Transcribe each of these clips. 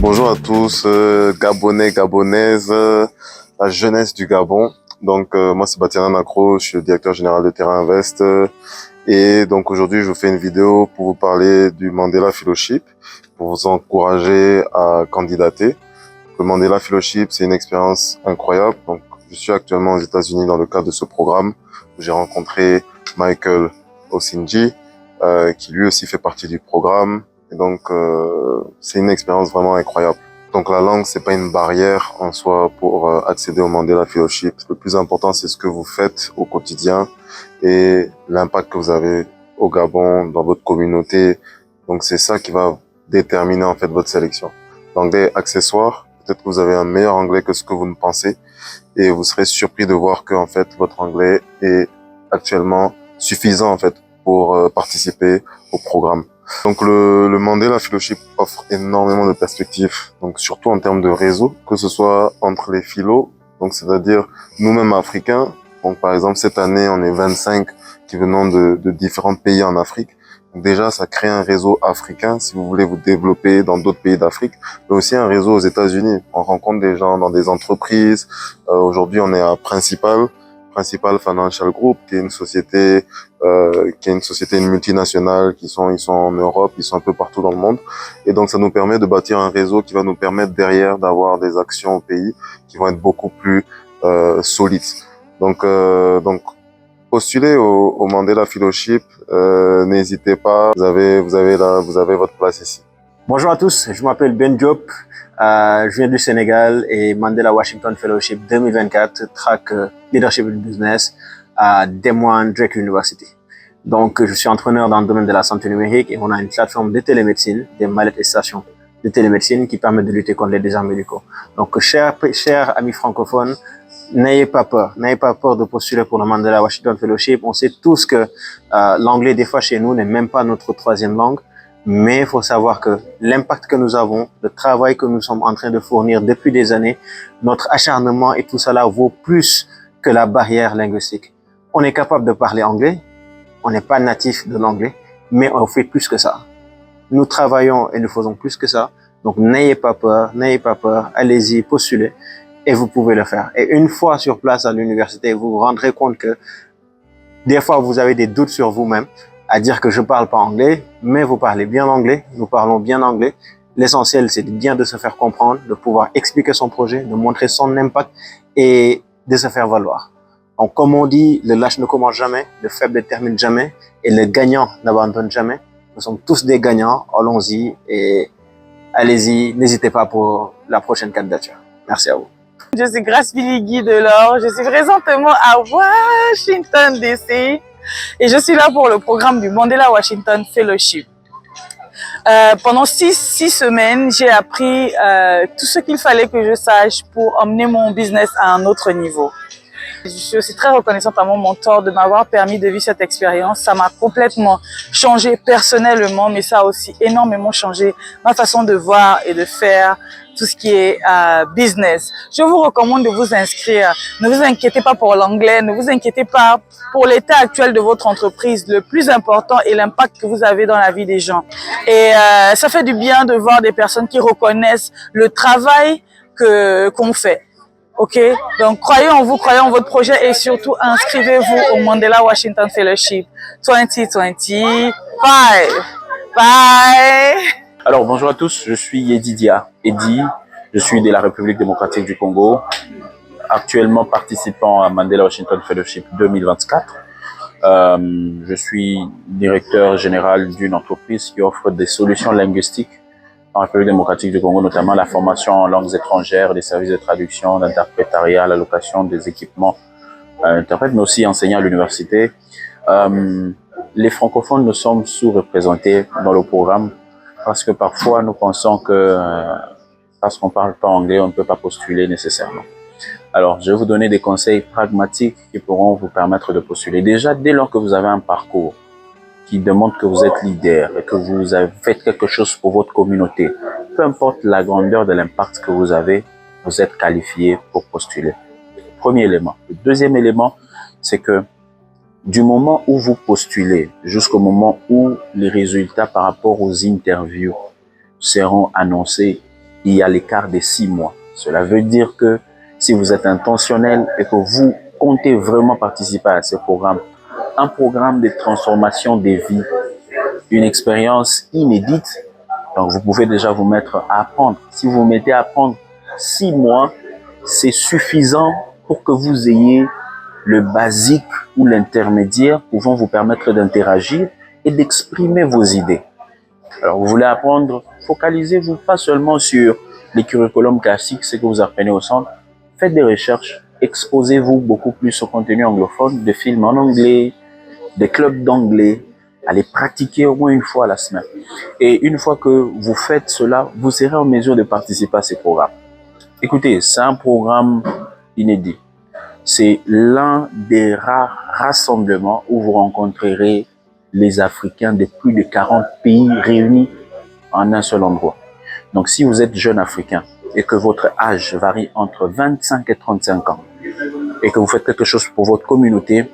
Bonjour à tous, Gabonais, Gabonaises, la jeunesse du Gabon. Donc moi c'est Batiana Nakro, je suis le directeur général de Terrain Invest. Et donc aujourd'hui je vous fais une vidéo pour vous parler du Mandela Fellowship, pour vous encourager à candidater. Le Mandela Fellowship, c'est une expérience incroyable. Donc je suis actuellement aux États-Unis dans le cadre de ce programme où j'ai rencontré Michael Osinji, qui lui aussi fait partie du programme. Et donc, c'est une expérience vraiment incroyable. Donc, la langue, c'est pas une barrière en soi pour accéder au Mandela Fellowship. Le plus important, c'est ce que vous faites au quotidien et l'impact que vous avez au Gabon, dans votre communauté. Donc, c'est ça qui va déterminer, en fait, votre sélection. L'anglais est accessoire. Peut-être que vous avez un meilleur anglais que ce que vous ne pensez et vous serez surpris de voir que, en fait, votre anglais est actuellement suffisant, en fait, pour participer au programme. Donc le Mandela Fellowship offre énormément de perspectives, donc surtout en termes de réseau, que ce soit entre les philos, donc c'est-à-dire nous-mêmes africains. Donc par exemple cette année on est 25 qui venons de différents pays en Afrique. Donc déjà ça crée un réseau africain si vous voulez vous développer dans d'autres pays d'Afrique, mais aussi un réseau aux États-Unis. On rencontre des gens dans des entreprises. Aujourd'hui on est à Principal Financial Group, qui est une société, une multinationale, ils sont en Europe, ils sont un peu partout dans le monde. Et donc, ça nous permet de bâtir un réseau qui va nous permettre derrière d'avoir des actions au pays qui vont être beaucoup plus, solides. Donc, postulez au Mandela Fellowship, n'hésitez pas, vous avez votre place ici. Bonjour à tous, je m'appelle Ben Diop, je viens du Sénégal et Mandela Washington Fellowship 2024, track Leadership in Business à Des Moines Drake University. Donc, je suis entraîneur dans le domaine de la santé numérique et on a une plateforme de télémédecine, des mallettes et stations de télémédecine qui permettent de lutter contre les déserts médicaux. Donc, chers amis francophones, n'ayez pas peur de postuler pour le Mandela Washington Fellowship. On sait tous que l'anglais, des fois, chez nous, n'est même pas notre troisième langue. Mais il faut savoir que l'impact que nous avons, le travail que nous sommes en train de fournir depuis des années, notre acharnement et tout cela vaut plus que la barrière linguistique. On est capable de parler anglais, on n'est pas natif de l'anglais, mais on fait plus que ça. Nous travaillons et nous faisons plus que ça. Donc n'ayez pas peur, allez-y, postulez et vous pouvez le faire. Et une fois sur place à l'université, vous vous rendrez compte que des fois vous avez des doutes sur vous-même, à dire que je parle pas anglais, mais vous parlez bien anglais, nous parlons bien anglais. L'essentiel, c'est bien de se faire comprendre, de pouvoir expliquer son projet, de montrer son impact et de se faire valoir. Donc, comme on dit, le lâche ne commence jamais, le faible ne termine jamais et le gagnant n'abandonne jamais. Nous sommes tous des gagnants, allons-y et allez-y, n'hésitez pas pour la prochaine candidature. Merci à vous. Je suis Grace Biligui Delors, je suis présentement à Washington DC. Et je suis là pour le programme du Mandela Washington Fellowship. Pendant six semaines, j'ai appris tout ce qu'il fallait que je sache pour emmener mon business à un autre niveau. Je suis aussi très reconnaissante à mon mentor de m'avoir permis de vivre cette expérience. Ça m'a complètement changé personnellement, mais ça a aussi énormément changé ma façon de voir et de faire tout ce qui est business. Je vous recommande de vous inscrire. Ne vous inquiétez pas pour l'anglais, ne vous inquiétez pas pour l'état actuel de votre entreprise. Le plus important est l'impact que vous avez dans la vie des gens. Et ça fait du bien de voir des personnes qui reconnaissent le travail qu'on fait. Ok, donc croyez en vous, croyez en votre projet et surtout inscrivez-vous au Mandela Washington Fellowship 2025. Bye. Alors bonjour à tous, je suis Yedidia Edi, je suis de la République démocratique du Congo, actuellement participant à Mandela Washington Fellowship 2024. Je suis directeur général d'une entreprise qui offre des solutions linguistiques en République démocratique du Congo, notamment la formation en langues étrangères, des services de traduction, d'interprétariat, la location des équipements interprètes, mais aussi enseignant à l'université. Les francophones nous sommes sous-représentés dans le programme parce que parfois nous pensons que parce qu'on ne parle pas anglais, on ne peut pas postuler nécessairement. Alors, je vais vous donner des conseils pragmatiques qui pourront vous permettre de postuler. Déjà, dès lors que vous avez un parcours qui demande que vous êtes leader et que vous avez fait quelque chose pour votre communauté, peu importe la grandeur de l'impact que vous avez, vous êtes qualifié pour postuler. Premier élément. Le deuxième élément, c'est que du moment où vous postulez jusqu'au moment où les résultats par rapport aux interviews seront annoncés, il y a l'écart de 6 mois. Cela veut dire que si vous êtes intentionnel et que vous comptez vraiment participer à ce programme, un programme de transformation des vies, une expérience inédite, donc vous pouvez déjà vous mettre à apprendre. Si vous vous mettez à apprendre 6 mois, c'est suffisant pour que vous ayez le basique ou l'intermédiaire pouvant vous permettre d'interagir et d'exprimer vos idées. Alors, vous voulez apprendre, focalisez-vous pas seulement sur les curriculums classiques, ce que vous apprenez au centre. Faites des recherches, exposez-vous beaucoup plus au contenu anglophone, des films en anglais, des clubs d'anglais. Allez pratiquer au moins une fois à la semaine. Et une fois que vous faites cela, vous serez en mesure de participer à ces programmes. Écoutez, c'est un programme inédit. C'est l'un des rares rassemblements où vous rencontrerez les Africains de plus de 40 pays réunis en un seul endroit. Donc, si vous êtes jeune Africain et que votre âge varie entre 25 et 35 ans et que vous faites quelque chose pour votre communauté,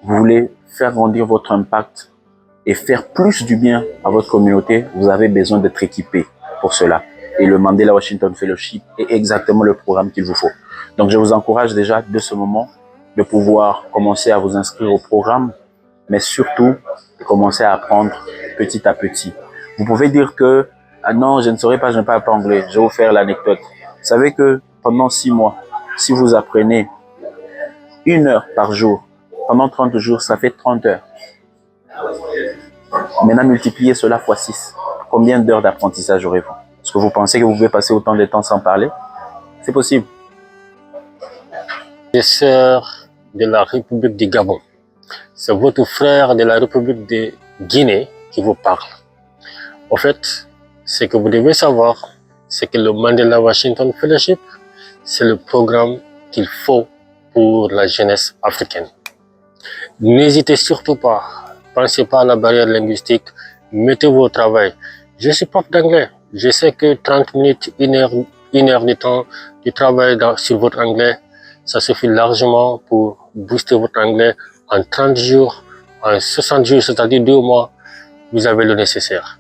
vous voulez faire grandir votre impact et faire plus du bien à votre communauté, vous avez besoin d'être équipé pour cela. Et le Mandela Washington Fellowship est exactement le programme qu'il vous faut. Donc, je vous encourage déjà de ce moment de pouvoir commencer à vous inscrire au programme, mais surtout de commencer à apprendre petit à petit. Vous pouvez dire que ah non, je ne saurais pas, je ne parle pas anglais. Je vais vous faire l'anecdote. Vous savez que pendant 6 mois, si vous apprenez 1 heure par jour, pendant 30 jours, ça fait 30 heures. Maintenant, multipliez cela fois 6. Combien d'heures d'apprentissage aurez-vous? Est-ce que vous pensez que vous pouvez passer autant de temps sans parler? C'est possible. Des sœurs de la République du Gabon. C'est votre frère de la République de Guinée qui vous parle. En fait, ce que vous devez savoir, c'est que le Mandela Washington Fellowship, c'est le programme qu'il faut pour la jeunesse africaine. N'hésitez surtout pas. Pensez pas à la barrière linguistique. Mettez-vous au travail. Je suis prof d'anglais. Je sais que 30 minutes, 1 heure de temps de travail sur votre anglais, ça suffit largement pour booster votre anglais en 30 jours, en 60 jours, c'est-à-dire 2 mois, vous avez le nécessaire.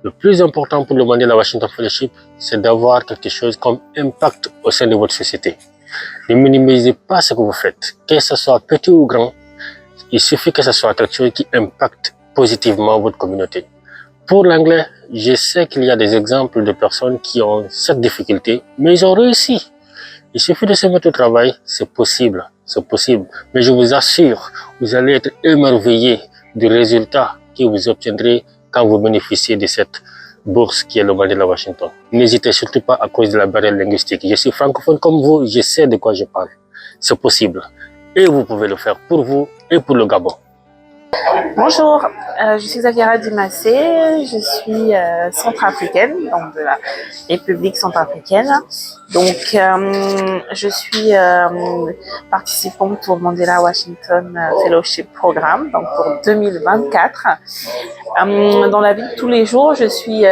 Le plus important pour le Mandela Washington Fellowship, c'est d'avoir quelque chose comme impact au sein de votre société. Ne minimisez pas ce que vous faites, que ce soit petit ou grand. Il suffit que ce soit quelque chose qui impacte positivement votre communauté. Pour l'anglais, je sais qu'il y a des exemples de personnes qui ont cette difficulté, mais ils ont réussi. Il suffit de se mettre au travail, c'est possible. Mais je vous assure, vous allez être émerveillés du résultat que vous obtiendrez quand vous bénéficiez de cette bourse qui est le Mandela Washington. N'hésitez surtout pas à cause de la barrière linguistique. Je suis francophone comme vous, je sais de quoi je parle. C'est possible. Et vous pouvez le faire pour vous et pour le Gabon. Bonjour, je suis Zaviera Dimassé, je suis centrafricaine, donc de la République centrafricaine. Donc, je suis participante au Mandela Washington Fellowship Programme, donc pour 2024. Dans la vie de tous les jours, je suis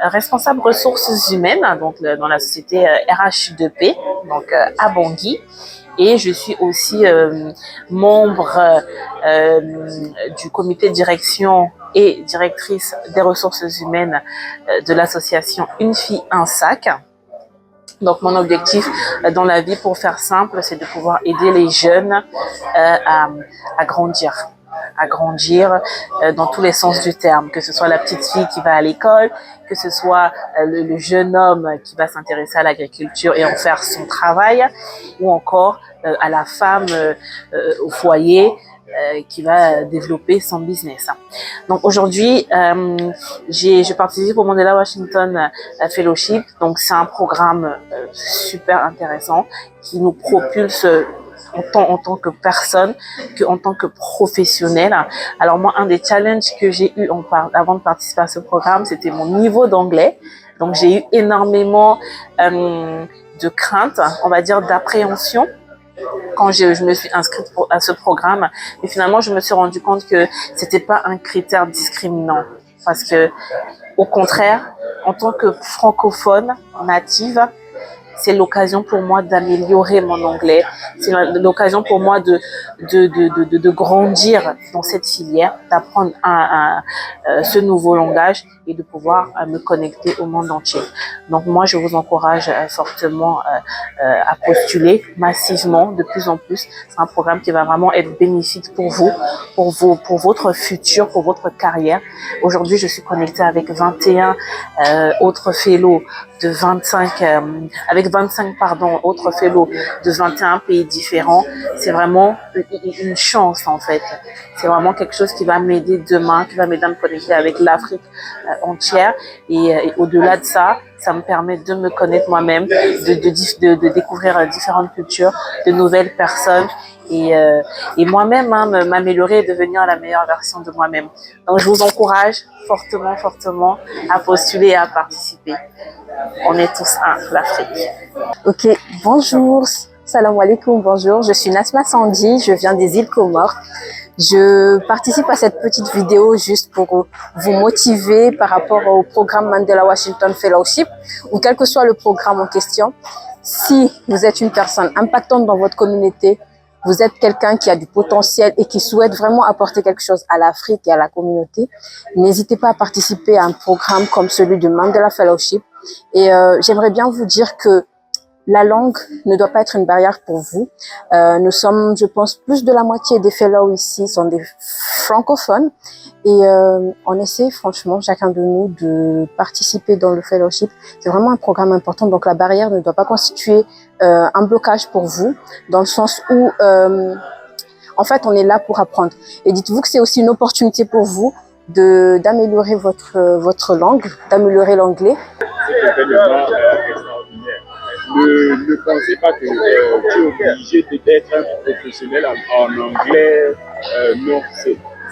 responsable ressources humaines, donc dans la société RH2P, donc à Bangui. Et je suis aussi membre du comité de direction et directrice des ressources humaines de l'association Une fille, un sac. Donc mon objectif dans la vie, pour faire simple, c'est de pouvoir aider les jeunes à grandir dans tous les sens du terme, que ce soit la petite fille qui va à l'école, que ce soit le jeune homme qui va s'intéresser à l'agriculture et en faire son travail, ou encore à la femme au foyer qui va développer son business. Donc aujourd'hui, je participe au Mandela Washington Fellowship. Donc c'est un programme super intéressant qui nous propulse en tant que personne, en tant que professionnel. Alors moi, un des challenges que j'ai eu avant de participer à ce programme, c'était mon niveau d'anglais. Donc j'ai eu énormément de crainte, on va dire d'appréhension, quand je me suis inscrite à ce programme. Mais finalement, je me suis rendu compte que c'était pas un critère discriminant. Parce que, au contraire, en tant que francophone native, c'est l'occasion pour moi d'améliorer mon anglais. C'est l'occasion pour moi de grandir dans cette filière, d'apprendre ce nouveau langage et de pouvoir me connecter au monde entier. Donc moi, je vous encourage fortement à postuler massivement, de plus en plus. C'est un programme qui va vraiment être bénéfique pour vous, pour votre futur, pour votre carrière. Aujourd'hui, je suis connectée avec 21 autres fellows de 25 autres fellows de 21 pays différents. C'est vraiment une chance en fait. C'est vraiment quelque chose qui va m'aider demain, qui va m'aider à me connecter avec l'Afrique entière. Et au-delà de ça, ça me permet de me connaître moi-même, de découvrir différentes cultures, de nouvelles personnes et moi-même m'améliorer et devenir la meilleure version de moi-même. Donc je vous encourage fortement à postuler et à participer. On est tous un, l'Afrique. Ok, bonjour, salam alaikum, bonjour, je suis Nasma Sandi, je viens des îles Comores. Je participe à cette petite vidéo juste pour vous motiver par rapport au programme Mandela Washington Fellowship ou quel que soit le programme en question. Si vous êtes une personne impactante dans votre communauté, vous êtes quelqu'un qui a du potentiel et qui souhaite vraiment apporter quelque chose à l'Afrique et à la communauté, n'hésitez pas à participer à un programme comme celui de Mandela Fellowship. Et j'aimerais bien vous dire que la langue ne doit pas être une barrière pour vous. Nous sommes, je pense, plus de la moitié des fellows ici sont des francophones. Et on essaie franchement, chacun de nous, de participer dans le fellowship. C'est vraiment un programme important, donc la barrière ne doit pas constituer un blocage pour vous, dans le sens où, en fait, on est là pour apprendre. Et dites-vous que c'est aussi une opportunité pour vous d'améliorer votre langue, d'améliorer l'anglais. C'est complètement extraordinaire. Ne pensez pas que tu es obligé d'être un professionnel en anglais. Non,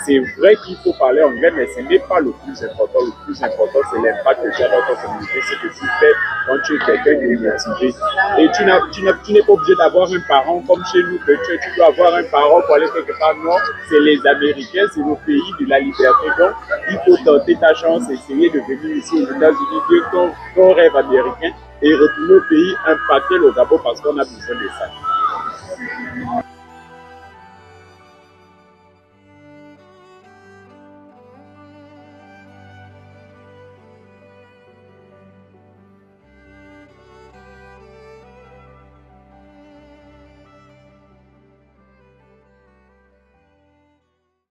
c'est vrai qu'il faut parler anglais, mais ce n'est pas le plus important. Le plus important, c'est l'impact que tu as dans ta communauté, c'est que tu fais quand tu es quelqu'un de motivé. Et tu n'es pas obligé d'avoir un parent comme chez nous, que tu dois avoir un parent pour aller quelque part. Non, c'est les Américains, c'est le pays de la liberté. Donc, il faut tenter ta chance, essayer de venir ici aux États-Unis, vivre ton rêve américain et retourner au pays, impacter le Gabon parce qu'on a besoin de ça.